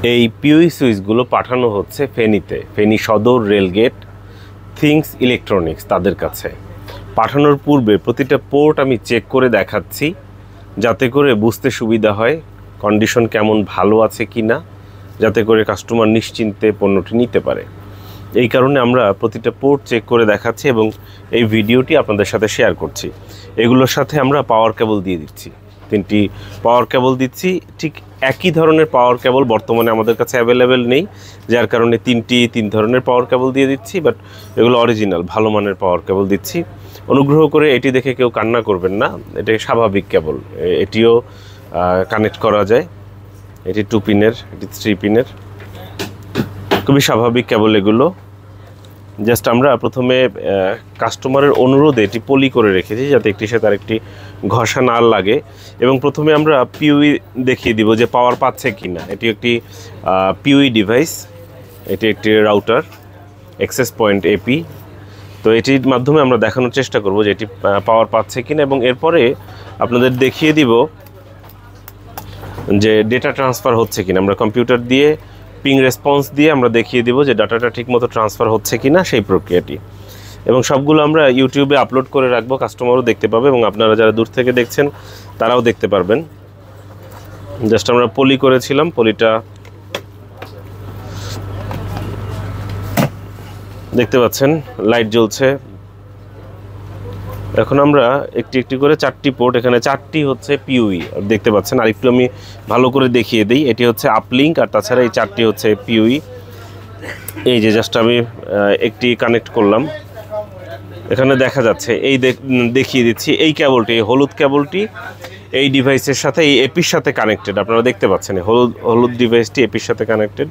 এই পিউই সুইচগুলো পাঠানো হচ্ছে ফেনীতে, ফেনী সদর রেলগেট থিংস ইলেকট্রনিক্স তাদের কাছে। পাঠানোর পূর্বে প্রতিটা পোর্ট আমি চেক করে দেখাচ্ছি, যাতে করে বুঝতে সুবিধা হয় কন্ডিশন কেমন, ভালো আছে কি না, যাতে করে কাস্টমার নিশ্চিন্তে পণ্যটি নিতে পারে। এই কারণে আমরা প্রতিটা পোর্ট চেক করে দেখাচ্ছি এবং এই ভিডিওটি আপনাদের সাথে শেয়ার করছি। এগুলোর সাথে আমরা পাওয়ার কেবল দিয়ে দিচ্ছি, 3টি পাওয়ার কেবল দিচ্ছি। ঠিক একই ধরনের পাওয়ার কেবল বর্তমানে আমাদের কাছে অ্যাভেলেবেল নেই, যার কারণে 3 ধরনের পাওয়ার কেবল দিয়ে দিচ্ছি, বাট এগুলো অরিজিনাল ভালো মানের পাওয়ার কেবল দিচ্ছি। অনুগ্রহ করে এটি দেখে কেউ কান্না করবেন না, এটা স্বাভাবিক কেবল, এটিও কানেক্ট করা যায়। এটি 2 পিনের, এটি 3 পিনের, খুবই স্বাভাবিক কেবল এগুলো। জাস্ট আমরা প্রথমে কাস্টমারের অনুরোধে এটি পলি করে রেখেছি, যাতে একটির সাথে আরেকটি ঘষা না লাগে। এবং প্রথমে আমরা পিউই দেখিয়ে দিব যে পাওয়ার পাচ্ছে কি না। এটি একটি পিউই ডিভাইস, এটি একটি রাউটার অ্যাক্সেস পয়েন্ট এপি। তো এটির মাধ্যমে আমরা দেখানোর চেষ্টা করব যে এটি পাওয়ার পাচ্ছে কিনা, এবং এরপরে আপনাদের দেখিয়ে দিব যে ডেটা ট্রান্সফার হচ্ছে কিনা। আমরা কম্পিউটার দিয়ে পিং রেসপন্স দিয়ে আমরা দেখিয়ে দিব যে ডাটাটা ঠিকমতো ট্রান্সফার হচ্ছে কিনা, সেই প্রক্রিয়াটি। এবং সবগুলো আমরা ইউটিউবে আপলোড করে রাখবো, কাস্টমারও দেখতে পাবে এবং আপনারা যারা দূর থেকে দেখছেন তারাও দেখতে পারবেন। জাস্ট আমরা পলি করেছিলাম, পলিটা দেখতে পাচ্ছেন, লাইট জ্বলছে। এখন আমরা একটি একটি করে 4টি পোর্ট, এখানে 4টি হচ্ছে পিউই দেখতে পাচ্ছেন। আরেকটু আমি ভালো করে দেখিয়ে দিই, এটি হচ্ছে আপলিঙ্ক, আর তাছাড়া এই 4টি হচ্ছে পিউই। এই যে জাস্ট আমি একটি কানেক্ট করলাম, এখানে দেখা যাচ্ছে, এই দেখিয়ে দিচ্ছি, এই কেবলটি, এই হলুদ কেবলটি এই ডিভাইসের সাথে, এই এপির সাথে কানেক্টেড। আপনারা দেখতে পাচ্ছেন হলুদ ডিভাইসটি এপির সাথে কানেক্টেড,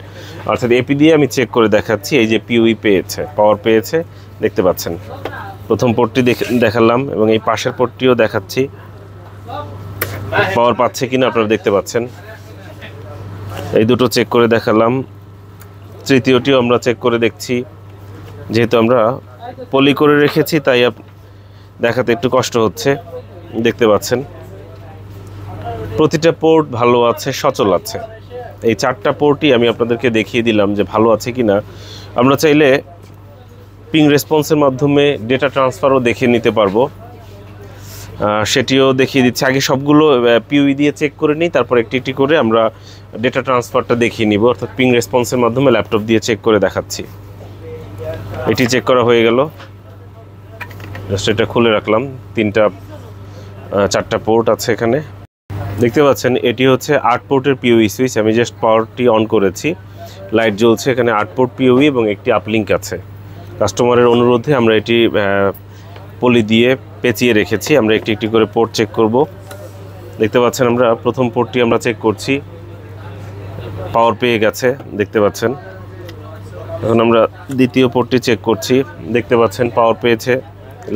অর্থাৎ এপি দিয়ে আমি চেক করে দেখাচ্ছি। এই যে পিউই পেয়েছে, পাওয়ার পেয়েছে, দেখতে পাচ্ছেন। প্রথম পোর্টটি দেখালাম এবং এই পাশের পোর্টটিও দেখাচ্ছি, পাওয়ার পাচ্ছে কিনা আপনারা দেখতে পাচ্ছেন। এই দুটো চেক করে দেখালাম, তৃতীয়টিও আমরা চেক করে দেখছি। যেহেতু আমরা পলি করে রেখেছি তাই দেখাতে একটু কষ্ট হচ্ছে, দেখতে পাচ্ছেন। প্রতিটা পোর্ট ভালো আছে, সচল আছে। এই 4টা পোর্টই আমি আপনাদেরকে দেখিয়ে দিলাম যে ভালো আছে কিনা। আমরা চাইলে পিং রেসপন্সের মাধ্যমে ডেটা ট্রান্সফারও দেখে নিতে পারবো, সেটিও দেখিয়ে দিচ্ছি। আগে সবগুলো পিউই দিয়ে চেক করে নিই, তারপর একটি একটি করে আমরা ডেটা ট্রান্সফারটা দেখিয়ে নিব, অর্থাৎ পিং রেসপন্সের মাধ্যমে ল্যাপটপ দিয়ে চেক করে দেখাচ্ছি। এটি চেক করা হয়ে গেল, জাস্ট এটা খুলে রাখলাম। 4টা পোর্ট আছে এখানে, দেখতে পাচ্ছেন। এটি হচ্ছে 8 পোর্টের পিউই সুইচ। আমি জাস্ট পাওয়ারটি অন করেছি, লাইট জ্বলছে। এখানে 8 পোর্ট পিউই এবং একটি আপলিঙ্ক আছে। কাস্টমারের অনুরোধে আমরা এটি পলি দিয়ে পেঁচিয়ে রেখেছি। আমরা একটি একটি করে পোর্ট চেক করব। দেখতে পাচ্ছেন, আমরা প্রথম পোর্টটি আমরা চেক করছি, পাওয়ার পেয়ে গেছে, দেখতে পাচ্ছেন। এখন আমরা দ্বিতীয় পোর্টটি চেক করছি, দেখতে পাচ্ছেন পাওয়ার পেয়েছে,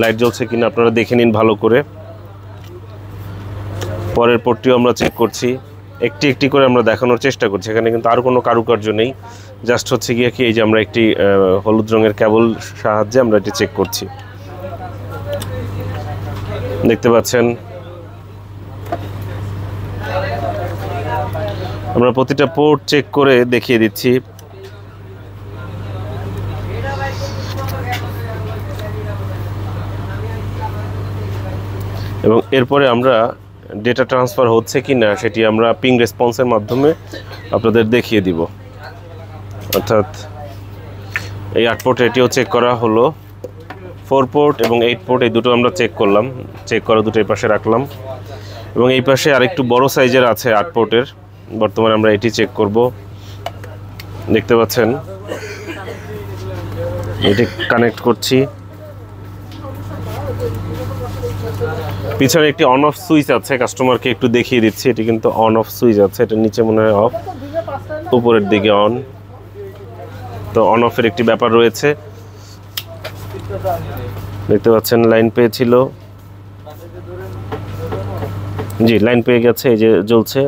লাইট জ্বলছে কিনা আপনারা দেখে নিন ভালো করে। পরের পোর্টটিও আমরা চেক করছি, একটি একটি করে আমরা দেখানোর চেষ্টা করছি। এখানে কিন্তু আর কোনো কারুকার্য নেই, জাস্ট হচ্ছে গিয়ে কি, এই যে আমরা একটি হলুদ রঙের কেবল সাহায্যে আমরা এটি চেক করছি, দেখতে পাচ্ছেন। আমরা প্রতিটা পোর্ট চেক করে দেখিয়ে দিচ্ছি। এবং এরপরে আমরা ডেটা ট্রান্সফার হচ্ছে কি না সেটি আমরা পিং রেসপন্সের মাধ্যমে আপনাদের দেখিয়ে দিব। অর্থাৎ এই 8 পোর্ট এটিও চেক করা হলো, 4 পোর্ট এবং 8 পোর্ট এই দুটো আমরা চেক করলাম। চেক করা দুটো এই পাশে রাখলাম এবং এই পাশে আরেকটু বড় সাইজের আছে 8 পোর্টের, বর্তমানে আমরা এটি চেক করব। দেখতে পাচ্ছেন, এটি কানেক্ট করছি। পিছনে একটি অন অফ সুইচ আছে, কাস্টমারকে একটু দেখিয়ে দিচ্ছি। এটি কিন্তু অন অফ সুইচ আছে, এটা নিচে মনে হয় অফ, উপরের দিকে অন। তো অন অফের একটি ব্যাপার রয়েছে, দেখতে পাচ্ছেন। লাইন পেয়েছিল, জি লাইন পেয়ে গেছে, এই যে জ্বলছে।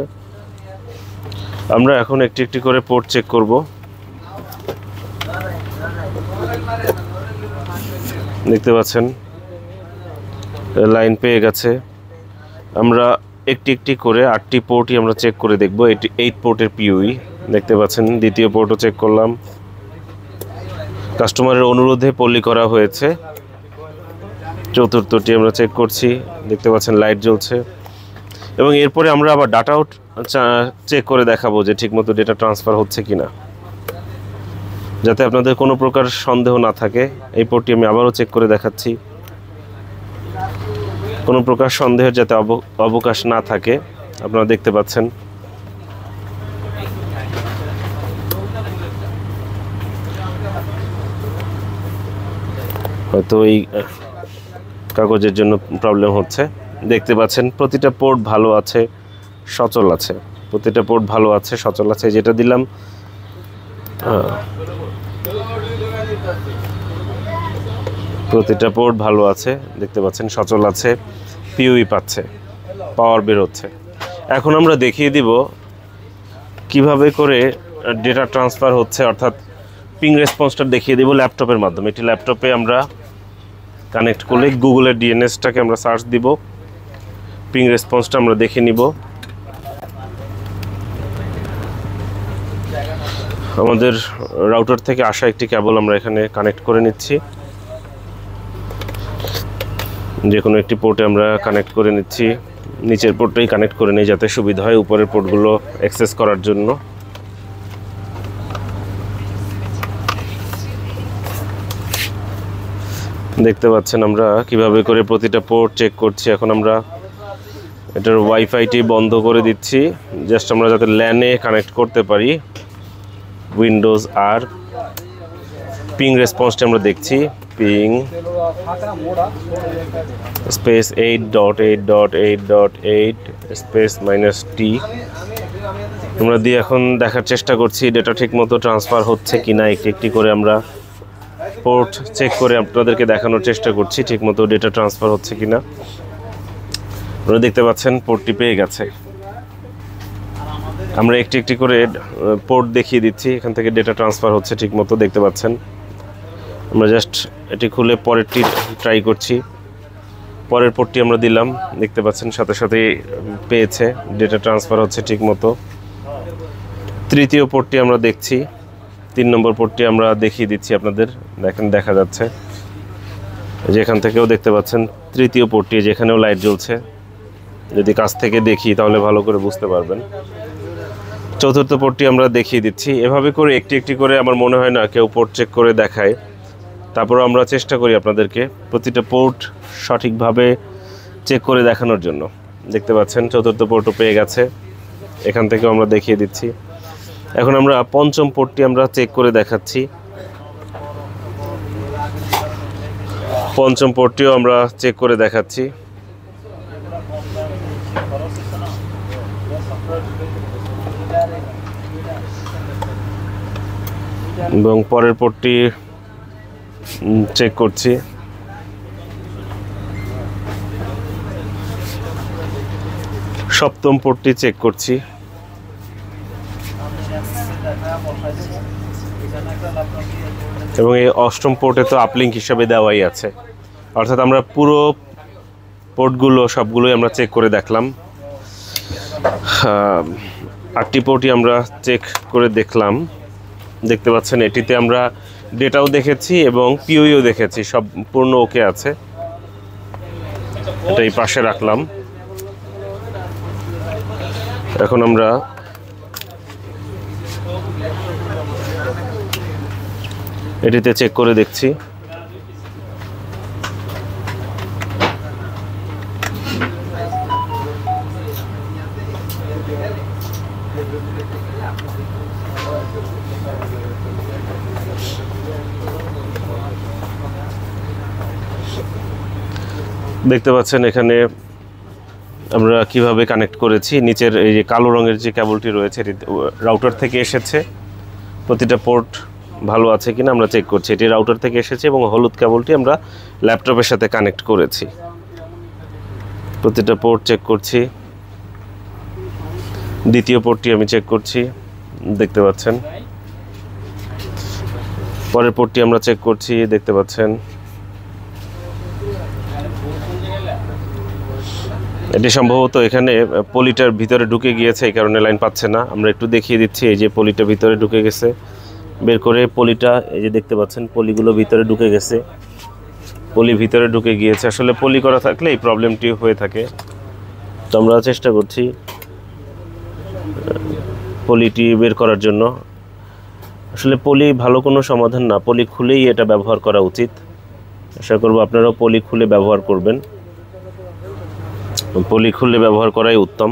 আমরা এখন একটি একটি করে পোর্ট চেক করব। দেখতে পাচ্ছেন লাইন পেয়ে গেছে। আমরা একটি একটি করে 8টি পোর্টই আমরা চেক করে দেখব। এটি 8 পোর্টের পিউই, দেখতে পাচ্ছেন দ্বিতীয় পোর্টও চেক করলাম। কাস্টমারের অনুরোধে পল্লী করা হয়েছে। চতুর্থটি আমরা চেক করছি, দেখতে পাচ্ছেন লাইট জ্বলছে। এবং এরপরে আমরা আবার ডাটাও চেক করে দেখাবো যে ঠিকমতো ডেটা ট্রান্সফার হচ্ছে কিনা, যাতে আপনাদের কোনো প্রকার সন্দেহ না থাকে। এই পোর্টটি আমি আবারও চেক করে দেখাচ্ছি, কোনো প্রকার সন্দেহের যাতে অবকাশ না থাকে। আপনারা দেখতে পাচ্ছেন হয়তো এই কাগজের জন্য প্রবলেম হচ্ছে। দেখতে পাচ্ছেন প্রতিটা পোর্ট ভালো আছে, সচল আছে। প্রতিটা পোর্ট ভালো আছে, সচল আছে। যেটা দিলাম প্রতিটা পোর্ট ভালো আছে, দেখতে পাচ্ছেন সচল আছে, পিউই পাচ্ছে, পাওয়ার বের হচ্ছে। এখন আমরা দেখিয়ে দিব কিভাবে করে ডেটা ট্রান্সফার হচ্ছে, অর্থাৎ পিং রেসপন্সটা দেখিয়ে দিব ল্যাপটপের মাধ্যমে। এটি ল্যাপটপে আমরা কানেক্ট করলে গুগলের ডিএনএসটাকে আমরা সার্চ দিব, পিং রেসপন্সটা আমরা দেখে নিব। আমাদের রাউটার থেকে আসা একটি কেবল আমরা এখানে কানেক্ট করে নিচ্ছি, যে কোনো একটি পোর্টে আমরা কানেক্ট করে নিচ্ছি। নিচের পোর্টটাই কানেক্ট করে নিই যাতে সুবিধা হয় উপরের পোর্টগুলো অ্যাক্সেস করার জন্য। দেখতে পাচ্ছেন আমরা কিভাবে করে প্রতিটা পোর্ট চেক করছি। এখন আমরা এটার ওয়াইফাইটি বন্ধ করে দিচ্ছি, জাস্ট আমরা যাতে ল্যানে কানেক্ট করতে পারি। উইন্ডোজ আর পিং রেসপন্সটা আমরা দেখছি, পিং স্পেস 8.8.8.8 স্পেস -t আমরা দিয়ে এখন দেখার চেষ্টা করছি ডেটা ঠিকমতো ট্রান্সফার হচ্ছে কিনা। একটি একটি করে আমরা পোর্ট চেক করে আপনাদেরকে দেখানোর চেষ্টা করছি ঠিকমতো ডেটা ট্রান্সফার হচ্ছে কিনা। আপনারা দেখতে পাচ্ছেন পোর্টটি পেয়ে গেছে। আমরা একটি একটি করে পোর্ট দেখিয়ে দিচ্ছি, এখান থেকে ডেটা ট্রান্সফার হচ্ছে ঠিকমতো, দেখতে পাচ্ছেন। আমরা জাস্ট এটি খুলে পরেরটি ট্রাই করছি। পরের পোর্টটি আমরা দিলাম, দেখতে পাচ্ছেন সাথে সাথে পেয়েছে, ডেটা ট্রান্সফার হচ্ছে ঠিকমতো। তৃতীয় পোর্টটি আমরা দেখছি, 3 নম্বর পোর্টটি আমরা দেখিয়ে দিচ্ছি আপনাদের, দেখেন দেখা যাচ্ছে। যেখান থেকেও দেখতে পাচ্ছেন তৃতীয় পোর্টটি, যেখানেও লাইট জ্বলছে। যদি কাছ থেকে দেখি তাহলে ভালো করে বুঝতে পারবেন। চতুর্থ পোর্টটি আমরা দেখিয়ে দিচ্ছি। এভাবে করে একটি একটি করে আমার মনে হয় না কেউ পোর্ট চেক করে দেখায়। তারপর আমরা চেষ্টা করি আপনাদেরকে প্রতিটা পোর্ট সঠিকভাবে চেক করে দেখানোর জন্য। দেখতে পাচ্ছেন চতুর্থ পোর্টও পেয়ে গেছে, এখান থেকেও আমরা দেখিয়ে দিচ্ছি। এখন আমরা পঞ্চম পোর্টটি আমরা চেক করে দেখাচ্ছি। পঞ্চম পোর্টটিও আমরা চেক করে দেখাচ্ছি। এবং পরের পোর্টটি চেক করছি। সপ্তম পোর্টটি চেক করছি। এবং এই অষ্টম পোর্টে তো আপলিঙ্ক হিসাবে দেওয়াই আছে, অর্থাৎ আমরা পুরো পোর্টগুলো সবগুলোই আমরা চেক করে দেখলাম। 8টি পোর্টই আমরা চেক করে দেখলাম। দেখতে পাচ্ছেন এটিতে আমরা ডেটাও দেখেছি এবং পিওইও দেখেছি, সম্পূর্ণ ওকে আছে। এটা এই পাশে রাখলাম। এখন আমরা এটিতে চেক করে দেখছি। দেখতে পাচ্ছেন এখানে আমরা কিভাবে কানেক্ট করেছি। নিচের এই যে কালো রঙের যে কেবলটি রয়েছে এটি রাউটার থেকে এসেছে। প্রতিটা পোর্ট ভালো আছে কিনা আমরা চেক করছি। এটি রাউটার থেকে এসেছে এবং হলুদ কেবলটি আমরা ল্যাপটপের সাথে কানেক্ট করেছি। প্রতিটা পোর্ট চেক করছি। দ্বিতীয় পোর্টটি আমি চেক করছি, দেখতে পাচ্ছেন। পরের পোর্টটি আমরা চেক করছি, দেখতে পাচ্ছেন। এটি সম্ভবত এখানে পলিটার ভিতরে ঢুকে গিয়েছে, এই কারণে লাইন পাচ্ছে না। আমরা একটু দেখিয়ে দিচ্ছি, এই যে পলিটা ভিতরে ঢুকে গেছে, বের করে পলিটা, এই যে দেখতে পাচ্ছেন পলিগুলো ভিতরে ঢুকে গেছে, পলি ভিতরে ঢুকে গিয়েছে। আসলে পলি করা থাকলে এই প্রবলেমটি হয়ে থাকে। তো আমরা চেষ্টা করছি পলিটি বের করার জন্য। আসলে পলি ভালো কোনো সমাধান না, পলি খুলেই এটা ব্যবহার করা উচিত। আশা করব আপনারাও পলি খুলে ব্যবহার করবেন, পলি খুলে ব্যবহার করাই উত্তম।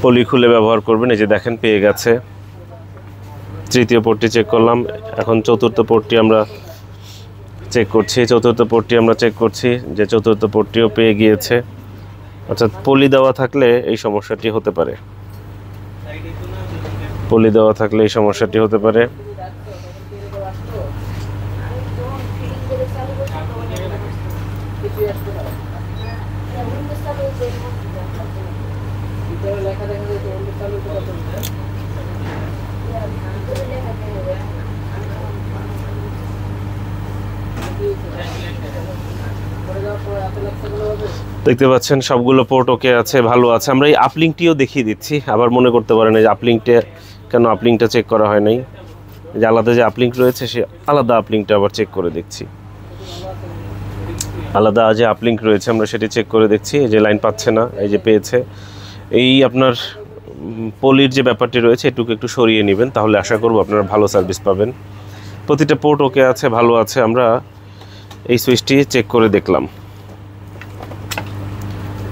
পলি খুলে ব্যবহার করবেন। এই যে দেখেন পেয়ে গেছে, তৃতীয় পোর্টটি চেক করলাম, এখন চতুর্থ পোর্টটি আমরা চেক করছি। চতুর্থ পোর্টটি আমরা চেক করছি যে চতুর্থ পোর্টটিও পেয়ে গিয়েছে। অর্থাৎ পলি দেওয়া থাকলে এই সমস্যাটি হতে পারে, পলি দেওয়া থাকলে এই সমস্যাটি হতে পারে। দেখতে পাচ্ছেন সবগুলো পোর্ট ওকে আছে, ভালো আছে। আমরা এই আপলিংটিও দেখিয়ে দিচ্ছি, আবার মনে করতে পারেন যে আপলিংটা কেন, আপলিংটা চেক করা হয় নাই। যে আলাদা যে আপলিংক রয়েছে সে আলাদা আপলিংটা আবার চেক করে দেখছি, আলাদা যে আপলিংক রয়েছে আমরা সেটি চেক করে দেখছি। এই যে লাইন পাচ্ছে না, এই যে পেয়েছে। এই আপনার পলির যে ব্যাপারটি রয়েছে এটুকু একটু সরিয়ে নেবেন, তাহলে আশা করব আপনারা ভালো সার্ভিস পাবেন। প্রতিটা পোর্ট ওকে আছে, ভালো আছে। আমরা এই সুইচটি চেক করে দেখলাম,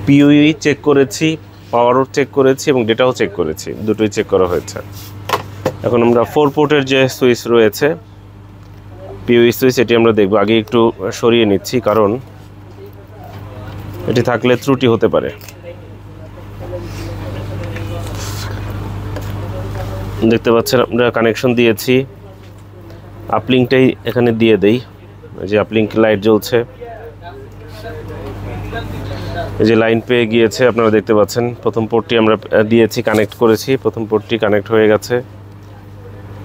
পিইউই চেক করেছি, পাওয়ারও চেক করেছি এবং ডেটাও চেক করেছি, দুটোই চেক করা হয়েছে। এখন আমরা 4 পোর্টের যে সুইচ রয়েছে পিইউই সুইচ, এটি আমরা দেখব। আগে একটু সরিয়ে নিচ্ছি কারণ এটি থাকলে ত্রুটি হতে পারে। দেখতে পাচ্ছেন আমরা কানেকশন দিয়েছি, আপলিংটাই এখানে দিয়ে দেই। যে আপলিংক লাইট জ্বলছে, এই যে লাইন পেয়ে গিয়েছে, আপনারা দেখতে পাচ্ছেন। প্রথম পোর্টটি আমরা দিয়েছি, কানেক্ট করেছি, প্রথম পোর্টটি কানেক্ট হয়ে গেছে।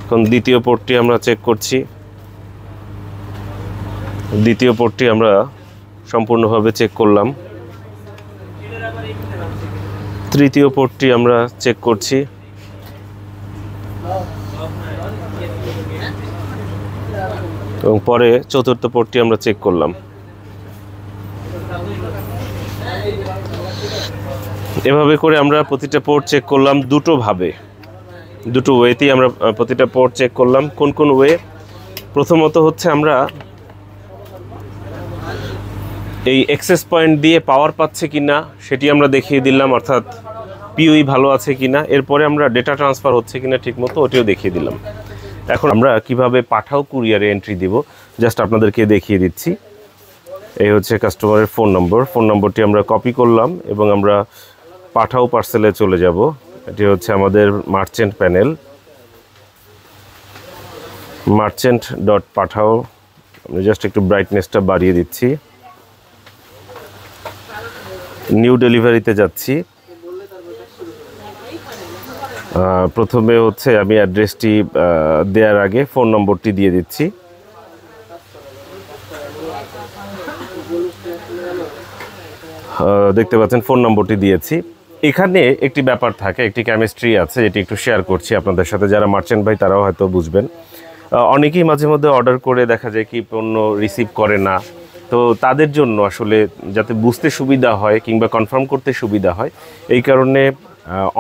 এখন দ্বিতীয় পোর্টটি আমরা চেক করছি, দ্বিতীয় পোর্টটি আমরা সম্পূর্ণভাবে চেক করলাম। তৃতীয় পোর্টটি আমরা চেক করছি, এবং পরে চতুর্থ পোর্টটি আমরা চেক করলাম। এভাবে করে আমরা প্রতিটা পোর্ট চেক করলাম দুটো ওয়েতেই আমরা প্রতিটা পোর্ট চেক করলাম। কোন কোন ওয়ে? প্রথমত হচ্ছে আমরা এই অ্যাক্সেস পয়েন্ট দিয়ে পাওয়ার পাচ্ছে কিনা সেটি আমরা দেখিয়ে দিলাম, অর্থাৎ পিইউই ভালো আছে কিনা। এরপরে আমরা ডেটা ট্রান্সফার হচ্ছে কিনা ঠিকমতো ওটিও দেখিয়ে দিলাম। এখন আমরা কিভাবে পাঠাও কুরিয়ারে এন্ট্রি দিব জাস্ট আপনাদেরকে দেখিয়ে দিচ্ছি। এই হচ্ছে কাস্টমারের ফোন নম্বরটি আমরা কপি করলাম এবং আমরা পাঠাও পার্সেলে চলে যাব। এটি হচ্ছে আমাদের মার্চেন্ট প্যানেল, merchant.পাঠাও। আমি জাস্ট একটু ব্রাইটনেসটা বাড়িয়ে দিচ্ছি। নিউ ডেলিভারিতে যাচ্ছি। প্রথমে হচ্ছে আমি অ্যাড্রেসটি দেওয়ার আগে ফোন নম্বরটি দিয়ে দিচ্ছি। দেখতে পাচ্ছেন ফোন নম্বরটি দিয়েছি। এখানে একটি ব্যাপার থাকে, একটি কেমিস্ট্রি আছে, যেটি একটু শেয়ার করছি আপনাদের সাথে। যারা মার্চেন্ট ভাই তারাও হয়তো বুঝবেন। অনেকেই মাঝে মধ্যে অর্ডার করে দেখা যায় কি পণ্য রিসিভ করে না। তো তাদের জন্য আসলে যাতে বুঝতে সুবিধা হয় কিংবা কনফার্ম করতে সুবিধা হয়, এই কারণে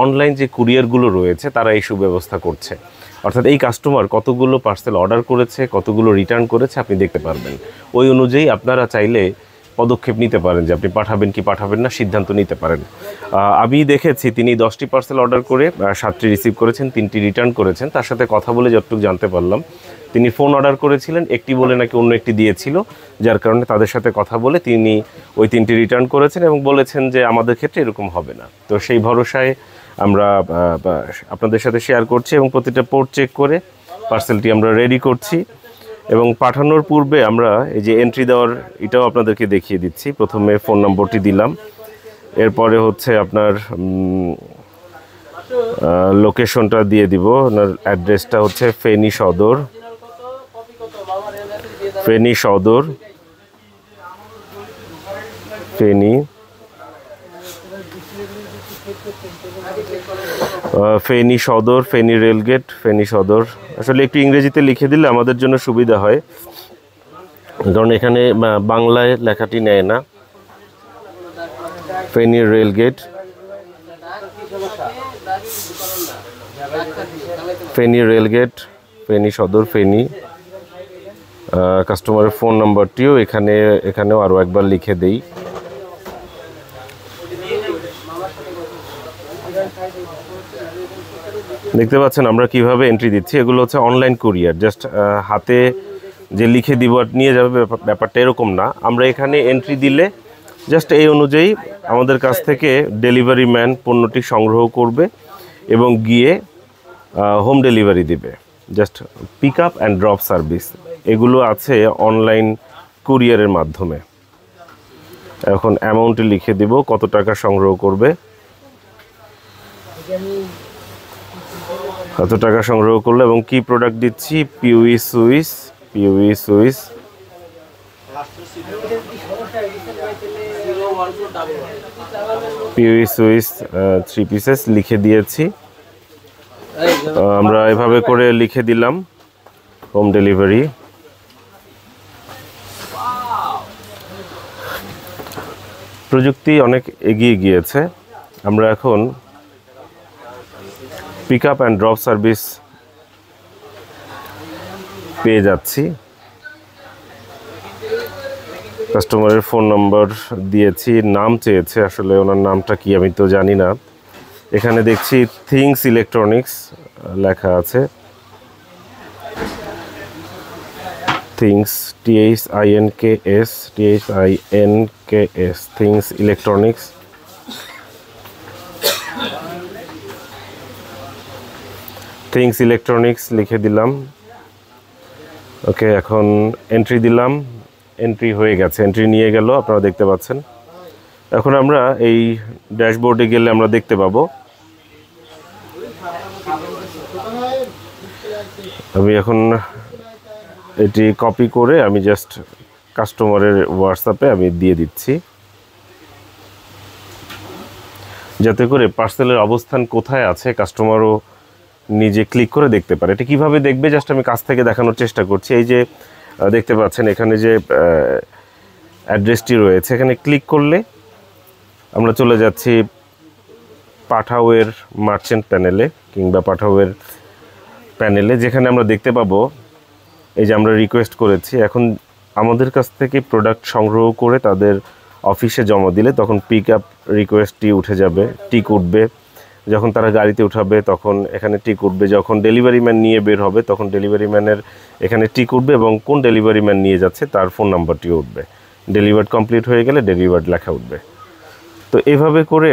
অনলাইন যে কুরিয়ারগুলো রয়েছে তারা এই সুব্যবস্থা করছে। অর্থাৎ এই কাস্টমার কতগুলো পার্সেল অর্ডার করেছে, কতগুলো রিটার্ন করেছে আপনি দেখতে পারবেন। ওই অনুযায়ী আপনারা চাইলে পদক্ষেপ নিতে পারেন যে আপনি পাঠাবেন কি পাঠাবেন না, সিদ্ধান্ত নিতে পারেন। আমি দেখেছি তিনি 10টি পার্সেল অর্ডার করে 7টি রিসিভ করেছেন, 3টি রিটার্ন করেছেন। তার সাথে কথা বলে যতটুকু জানতে পারলাম, তিনি ফোন অর্ডার করেছিলেন, একটি বলে নাকি অন্য একটি দিয়েছিল, যার কারণে তাদের সাথে কথা বলে তিনি ওই 3টি রিটার্ন করেছেন এবং বলেছেন যে আমাদের ক্ষেত্রে এরকম হবে না। তো সেই ভরসায় আমরা আপনাদের সাথে শেয়ার করছি এবং প্রতিটা পোর্ট চেক করে পার্সেলটি আমরা রেডি করছি। এবং পাঠানোর পূর্বে আমরা এই যে এন্ট্রি দেওয়ার এটাও আপনাদেরকে দেখিয়ে দিচ্ছি। প্রথমে ফোন নম্বরটি দিলাম, এরপরে হচ্ছে আপনার লোকেশনটা দিয়ে দিব। আপনার অ্যাড্রেসটা হচ্ছে ফেনী সদর। ফেনী ফেনী সদর, ফেনী রেলগেট, ফেনী সদর। আসলে একটু ইংরেজিতে লিখে দিলে আমাদের জন্য সুবিধা হয়, কারণ এখানে বাংলায় লেখাটি নেয় না। ফেনী রেলগেট, ফেনী রেলগেট, ফেনী সদর, ফেনী। কাস্টমারের ফোন নাম্বারটিও এখানেও আরও একবার লিখে দেই। দেখতে পাচ্ছেন আমরা কিভাবে এন্ট্রি দিচ্ছি। এগুলো হচ্ছে অনলাইন কুরিয়ার, জাস্ট হাতে যে লিখে দিব নিয়ে যাবে ব্যাপারটা এরকম না। আমরা এখানে এন্ট্রি দিলে জাস্ট এই অনুযায়ী আমাদের কাছ থেকে ডেলিভারি ম্যান পণ্যটি সংগ্রহ করবে এবং গিয়ে হোম ডেলিভারি দিবে। Just pick up and drop service এগুলো আছে অনলাইন কুরিয়ারের মাধ্যমে। এখন অ্যামাউন্টে লিখে দিব কত টাকা সংগ্রহ করবে, কত টাকা সংগ্রহ করলো এবং কি প্রোডাক্ট দিচ্ছি। পিউই সুইস, পিউই সুইস, পিউই সুইস 3 পিসেস লিখে দিয়েছি। আমরা এভাবে করে লিখে দিলাম হোম ডেলিভারি। প্রযুক্তি অনেক এগিয়ে গিয়েছে, আমরা এখন pick up and drop service পেয়ে যাচ্ছি। কাস্টমারের ফোন নাম্বার দিয়েছি, নাম চেয়েছে, আসলে ওনার নামটা কি আমি তো জানি না। এখানে দেখছি থিংস ইলেকট্রনিক্স লেখা আছে, things, THINKS, THINKS, things electronics. Things electronics লিখে দিলাম। ওকে, এখন এন্ট্রি দিলাম, এন্ট্রি হয়ে গেছে, এন্ট্রি নিয়ে গেল, আপনারা দেখতে পাচ্ছেন। এখন আমরা এই ড্যাশবোর্ডে গেলে আমরা দেখতে পাবো, আমি এখন এটি কপি করে আমি জাস্ট কাস্টমারের হোয়াটসঅ্যাপে আমি দিয়ে দিচ্ছি, যাতে করে পার্সেলের অবস্থান কোথায় আছে কাস্টমারও নিজে ক্লিক করে দেখতে পারে। এটা কীভাবে দেখবে জাস্ট আমি কাছ থেকে দেখানোর চেষ্টা করছি। এই যে দেখতে পাচ্ছেন এখানে যে অ্যাড্রেসটি রয়েছে, এখানে ক্লিক করলে আমরা চলে যাচ্ছি পাঠাওয়ের মার্চেন্ট প্যানেলে কিংবা পাঠাওয়ের প্যানেলে, যেখানে আমরা দেখতে পাবো এই যে আমরা রিকোয়েস্ট করেছি। এখন আমাদের কাছ থেকে প্রোডাক্ট সংগ্রহ করে তাদের অফিসে জমা দিলে তখন পিক আপ রিকোয়েস্টটি উঠে যাবে, টিক উঠবে। যখন তারা গাড়িতে উঠাবে তখন এখানে টিক উঠবে। যখন ডেলিভারি ম্যান নিয়ে বের হবে তখন ডেলিভারি ম্যানের এখানে টিক উঠবে এবং কোন ডেলিভারি ম্যান নিয়ে যাচ্ছে তার ফোন নাম্বারটিও উঠবে। ডেলিভার্ড কমপ্লিট হয়ে গেলে ডেলিভার্ড লেখা উঠবে। তো এভাবে করে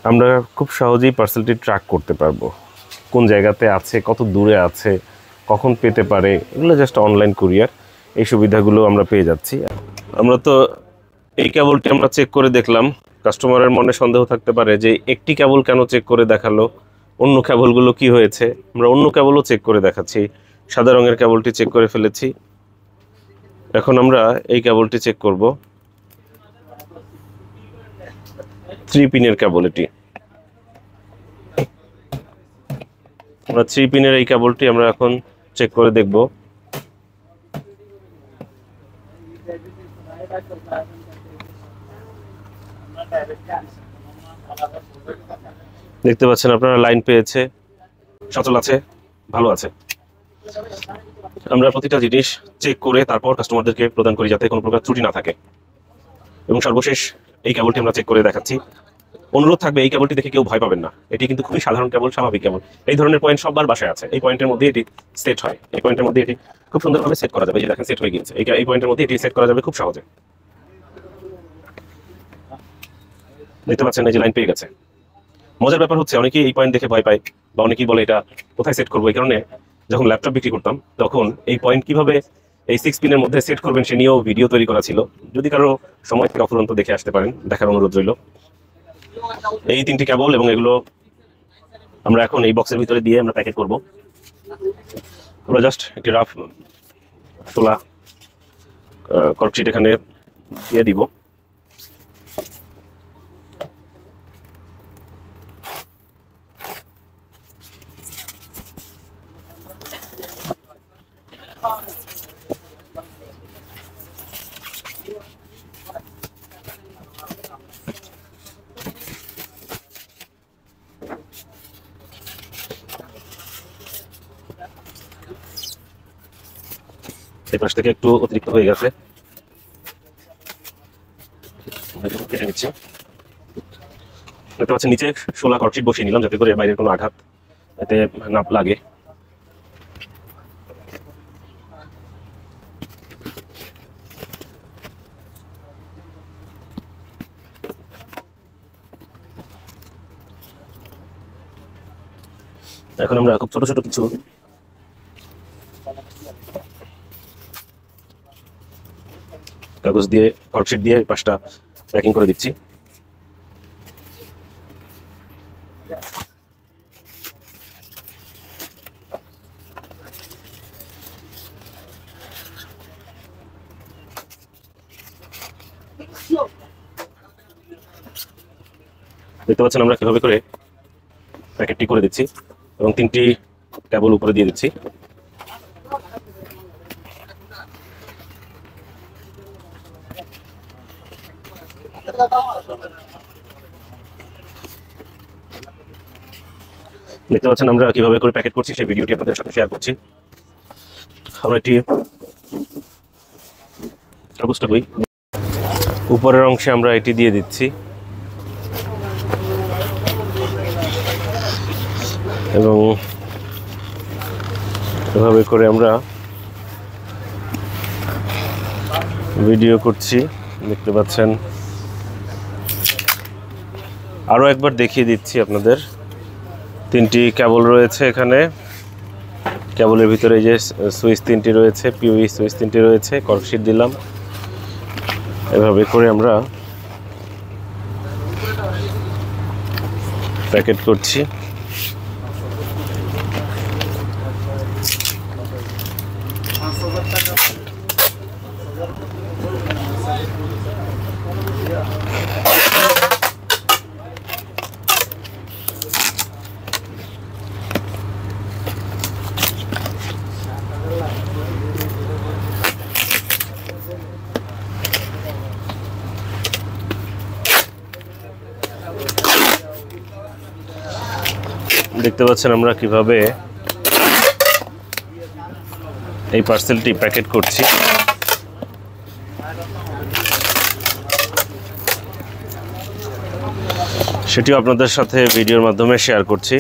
আমরা খুব সহজেই পার্সেলটি ট্র্যাক করতে পারবো, কোন জায়গাতে আছে, কত দূরে আছে, কখন পেতে পারে। এগুলো জাস্ট অনলাইন কুরিয়ার, এই সুবিধাগুলো আমরা পেয়ে যাচ্ছি। আমরা তো এই কেবলটি আমরা চেক করে দেখলাম। কাস্টমারের মনে সন্দেহ থাকতে পারে যে একটি কেবল কেন চেক করে দেখালো, অন্য কেবলগুলো কি হয়েছে। আমরা অন্য কেবলও চেক করে দেখাচ্ছি। সাদা রঙের কেবলটি চেক করে ফেলেছি, এখন আমরা এই কেবলটি চেক করব। 3 পিনের কেবল এটি, আমরা 3 পিনের এই কেবলটি আমরা এখন চেক করে দেখব। দেখতে পাচ্ছেন আপনারা লাইন পেয়েছে, সচল আছে, ভালো আছে। আমরা প্রতিটা জিনিস চেক করে তারপর কাস্টমারদেরকে প্রদান করি যাতে কোনো প্রকার ত্রুটি না থাকে। এবং সর্বশেষ এই কেবলটি আমরা চেক করে দেখাচ্ছি। অনুরোধ থাকবে এই কেবলটি দেখে কেউ ভয় পাবেন না, এটি কিন্তু খুবই সাধারণ কেবল, স্বাভাবিক কেবল। এই ধরনের পয়েন্ট সবার বাসায় আছে, এই পয়েন্টের মধ্যে এটি সেট হয়, এই পয়েন্টের মধ্যে এটি খুব সুন্দরভাবে সেট করা যাবে। এই যে দেখেন সেট হয়ে গিয়েছে, এই পয়েন্টের মধ্যে এটি সেট করা যাবে খুব সহজে। দেখতে পাচ্ছেন এই যে লাইন পেয়ে গেছে। মজার ব্যাপার হচ্ছে অনেকেই এই পয়েন্ট দেখে ভয় পায় বা অনেকেই বলে এটা কোথায় সেট করবো। এই কারণে যখন ল্যাপটপ বিক্রি করতাম তখন এই পয়েন্ট কিভাবে এই 6 পিনের মধ্যে সেট করবেন সে নিয়েও ভিডিও তৈরি করা ছিল। যদি কারো সময় থেকে অফুরন্ত দেখে আসতে পারেন, দেখার অনুরোধ রইল। এই 3টি কেবল এবং এগুলো আমরা এখন এই বক্সের ভিতরে দিয়ে আমরা প্যাকেট করব। আমরা জাস্ট একটি রাফ তোলা কর্কশিট এখানে দিয়ে দিব। এই পাশ থেকে একটু অতিরিক্ত হয়ে গেছে, কেটে নিচ্ছি। দেখতে পাচ্ছেন নিচে 16 কর্কশিট বসিয়ে নিলাম যাতে করে বাইরের কোনো আঘাত এতে না লাগে। এখন আমরা খুব ছোট ছোট কিছু কাগজ দিয়ে কর্কশিট দিয়ে পাশটা প্যাকিং করে দিচ্ছি। দেখতে পাচ্ছেন আমরা কিভাবে করে প্যাকেটটি করে দিচ্ছি এবং 3টি কেবল উপরে দিয়ে দিচ্ছি। দেখতে পাচ্ছেন আমরা কিভাবে করে প্যাকেট করছি সেই ভিডিওটি আপনাদের সাথে শেয়ার করছি। আমরা একটি কাগজটা বই উপরের অংশে আমরা এটি দিয়ে দিচ্ছি এবং এভাবে করে আমরা ভিডিও করছি। দেখতে পাচ্ছেন আরও একবার দেখিয়ে দিচ্ছি আপনাদের। 3টি কেবল রয়েছে এখানে, কেবলের ভিতরে যে সুইচ 3টি রয়েছে, পিওই সুইচ 3টি রয়েছে, কর্কশিট দিলাম। এভাবে করে আমরা প্যাকেট করছি। দেখতে পাচ্ছেন আমরা কিভাবে এই পার্সেলটি প্যাকেট করছি। সেটিও আপনাদের সাথে ভিডিওর মাধ্যমে শেয়ার করছি।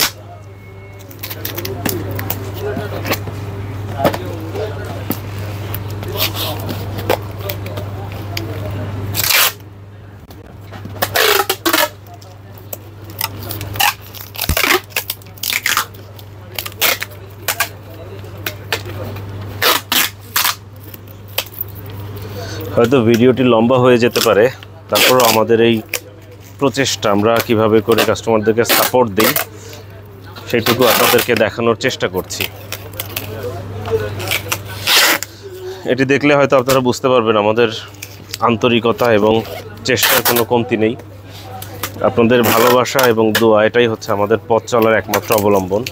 হয়তো ভিডিওটি লম্বা হয়ে যেতে পারে, তারপরও আমাদের এই প্রচেষ্টা আমরা কিভাবে করে কাস্টমারদেরকে সাপোর্ট দিই সেটুকু আপনাদেরকে দেখানোর চেষ্টা করছি। এটি দেখলে হয়তো আপনারা বুঝতে পারবেন আমাদের আন্তরিকতা এবং চেষ্টার কোনো কমতি নেই। আপনাদের ভালোবাসা এবং দোয়া এটাই হচ্ছে আমাদের পথ চলার একমাত্র অবলম্বন।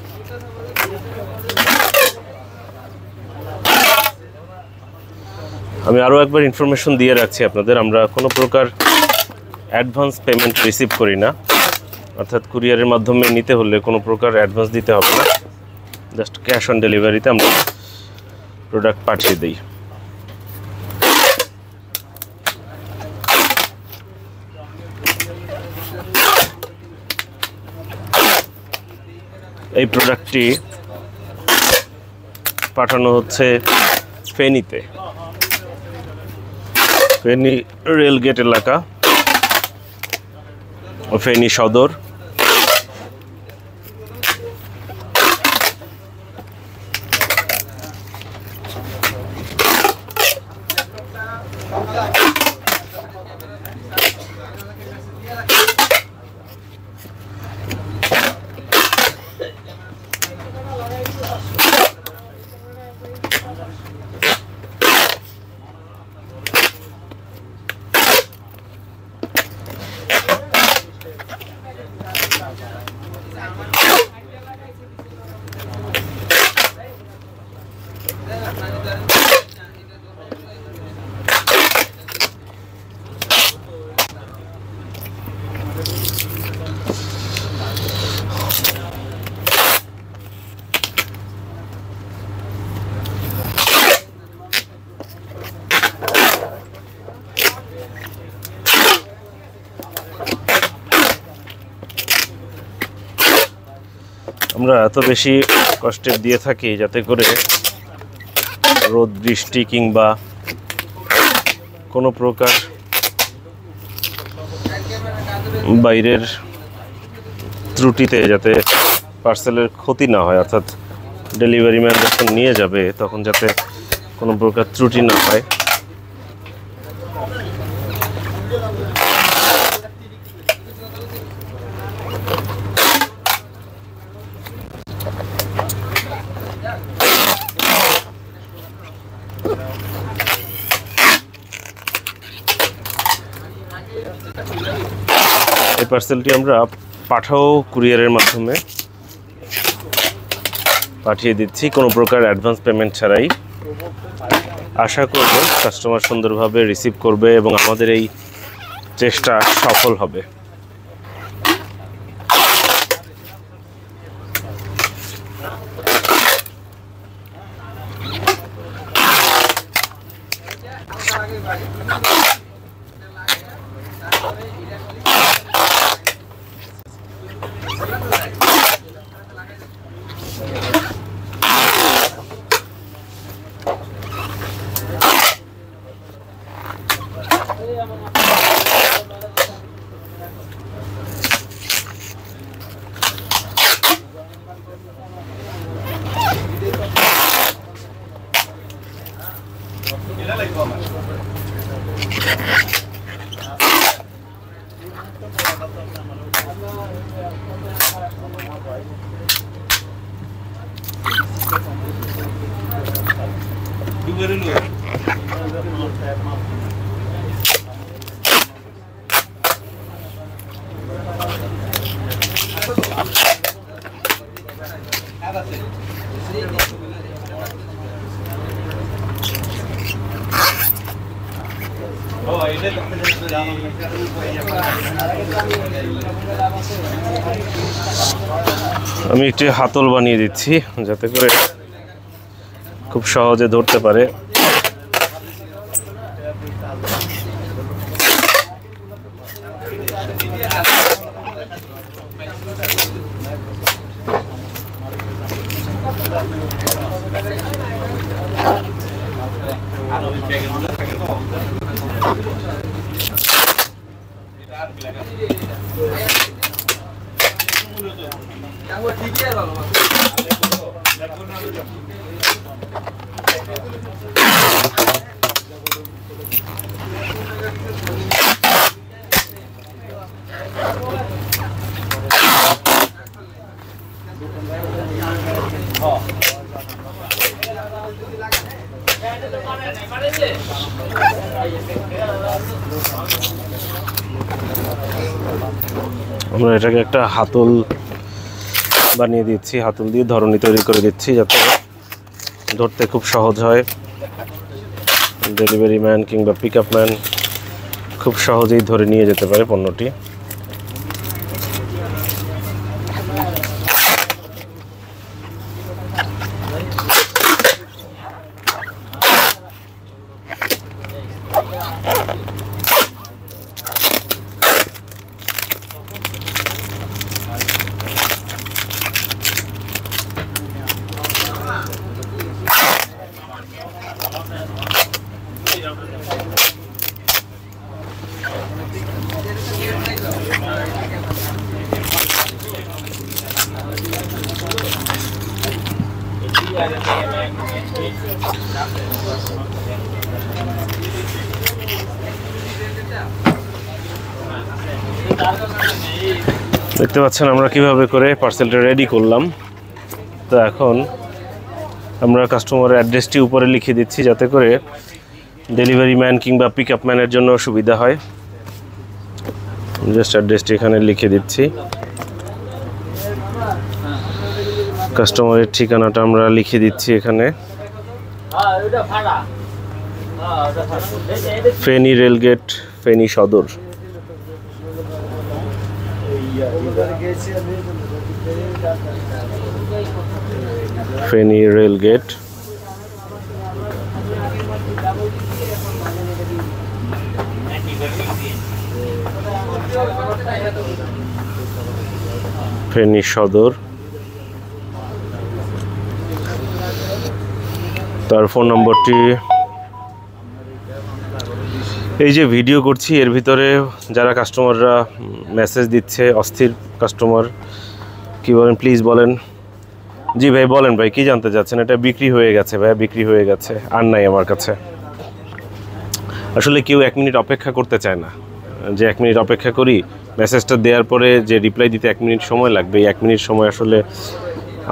আমি আরও একবার ইনফরমেশন দিয়ে রাখছি আপনাদের, আমরা কোনো প্রকার অ্যাডভান্স পেমেন্ট রিসিভ করি না, অর্থাৎ কুরিয়ারের মাধ্যমে নিতে হলে কোনো প্রকার অ্যাডভান্স দিতে হবে না, জাস্ট ক্যাশ অন ডেলিভারিতে আমরা প্রোডাক্ট পাঠিয়ে দিই। এই প্রোডাক্টটি পাঠানো হচ্ছে ফেনীতে, ফেনী রেলগেট এলাকা, ফেনী সদর। আমরা এত বেশি কষ্টের দিয়ে থাকি যাতে করে রোদ বৃষ্টি কিংবা কোনো প্রকার বাইরের ত্রুটিতে যাতে পার্সেলের ক্ষতি না হয়, অর্থাৎ ডেলিভারি ম্যান যখন নিয়ে যাবে তখন যাতে কোনো প্রকার ত্রুটি না হয়। এই পার্সেলটি আমরা পাঠাও কুরিয়ারের মাধ্যমে পাঠিয়ে দিচ্ছি কোনো প্রকার অ্যাডভান্স পেমেন্ট ছাড়াই। আশা করব কাস্টমার সুন্দরভাবে রিসিভ করবে এবং আমাদের এই চেষ্টা সফল হবে। আমি একটি হাতল বানিয়ে দিচ্ছি যাতে করে খুব সহজে ধরতে পারে। আমরা এটাকে একটা হাতল বানিয়ে দিচ্ছি, হাতল দিয়ে ধরনী তৈরি করে দিচ্ছি যাতে ধরতে খুব সহজ হয়। ডেলিভারি ম্যান কিংবা পিক আপ ম্যান খুব সহজেই ধরে নিয়ে যেতে পারে পণ্যটি। দেখতে পাচ্ছেন আমরা কিভাবে করে পার্সেলটা রেডি করলাম। তো এখন আমরা কাস্টমারের অ্যাড্রেসটি উপরে লিখে দিচ্ছি যাতে করে ডেলিভারি ম্যান কিংবা পিক আপ ম্যানের জন্য সুবিধা হয়। জাস্ট অ্যাড্রেসটি এখানে লিখে দিচ্ছি। কাস্টমারের ঠিকানাটা আমরা লিখে দিচ্ছি এখানে। ফেনী রেলগেট, ফেনী সদর। ফেনী রেলগেট, ফেনী সদর, তার ফোন নম্বরটি। এই যে ভিডিও করছি এর ভিতরে যারা কাস্টমাররা মেসেজ দিচ্ছে, অস্থির কাস্টমার, কি বলেন প্লিজ বলেন। জি ভাই বলেন ভাই, কি জানতে চাচ্ছেন? এটা বিক্রি হয়ে গেছে ভাই, বিক্রি হয়ে গেছে, আর নাই আমার কাছে। আসলে কেউ 1 মিনিট অপেক্ষা করতে চায় না, যে 1 মিনিট অপেক্ষা করি, মেসেজটা দেওয়ার পরে যে রিপ্লাই দিতে 1 মিনিট সময় লাগবে, এই 1 মিনিট সময় আসলে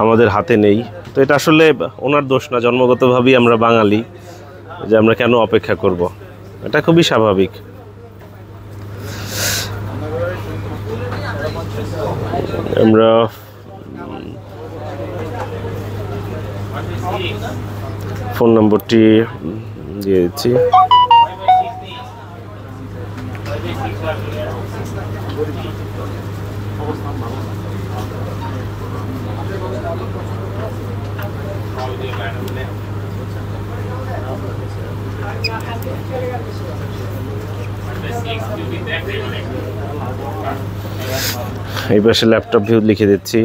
আমাদের হাতে নেই। তো এটা আসলে ওনার দোষ না, জন্মগতভাবেই আমরা বাঙালি, যে আমরা কেন অপেক্ষা করব, এটা খুবই স্বাভাবিক। আমরা ফোন নম্বরটি দিয়ে দিচ্ছি। এই পাশে ল্যাপটপ ভিউ লিখে দিচ্ছি।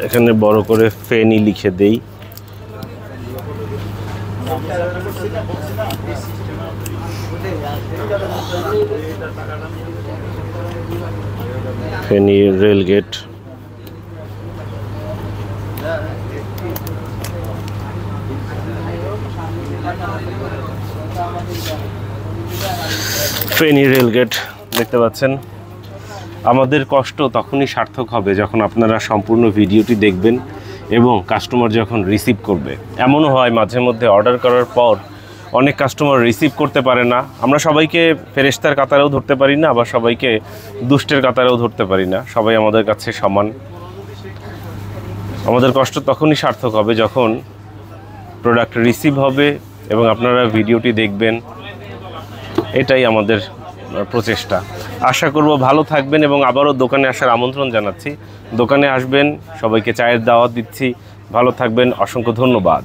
এখানে বড় করে ফেনি লিখে দেই। ফেনী রেলগেট। ফেনী রেলগেট দেখতে পাচ্ছেন। আমাদের কষ্ট তখনই সার্থক হবে যখন আপনারা সম্পূর্ণ ভিডিওটি দেখবেন এবং কাস্টমার যখন রিসিভ করবে। এমনও হয় মাঝে মধ্যে অর্ডার করার পর অনেক কাস্টমার রিসিভ করতে পারে না। আমরা সবাইকে ফেরেশতার কাতারেও ধরতে পারি না, আবার সবাইকে দুষ্টের কাতারেও ধরতে পারি না। সবাই আমাদের কাছে সমান। আমাদের কষ্ট তখনই সার্থক হবে যখন প্রোডাক্ট রিসিভ হবে এবং আপনারা ভিডিওটি দেখবেন। এটাই আমাদের প্রচেষ্টা। আশা করব ভালো থাকবেন এবং আবারও দোকানে আসার আমন্ত্রণ জানাচ্ছি। দোকানে আসবেন, সবাইকে চায়ের দাওয়াত দিচ্ছি। ভালো থাকবেন, অসংখ্য ধন্যবাদ।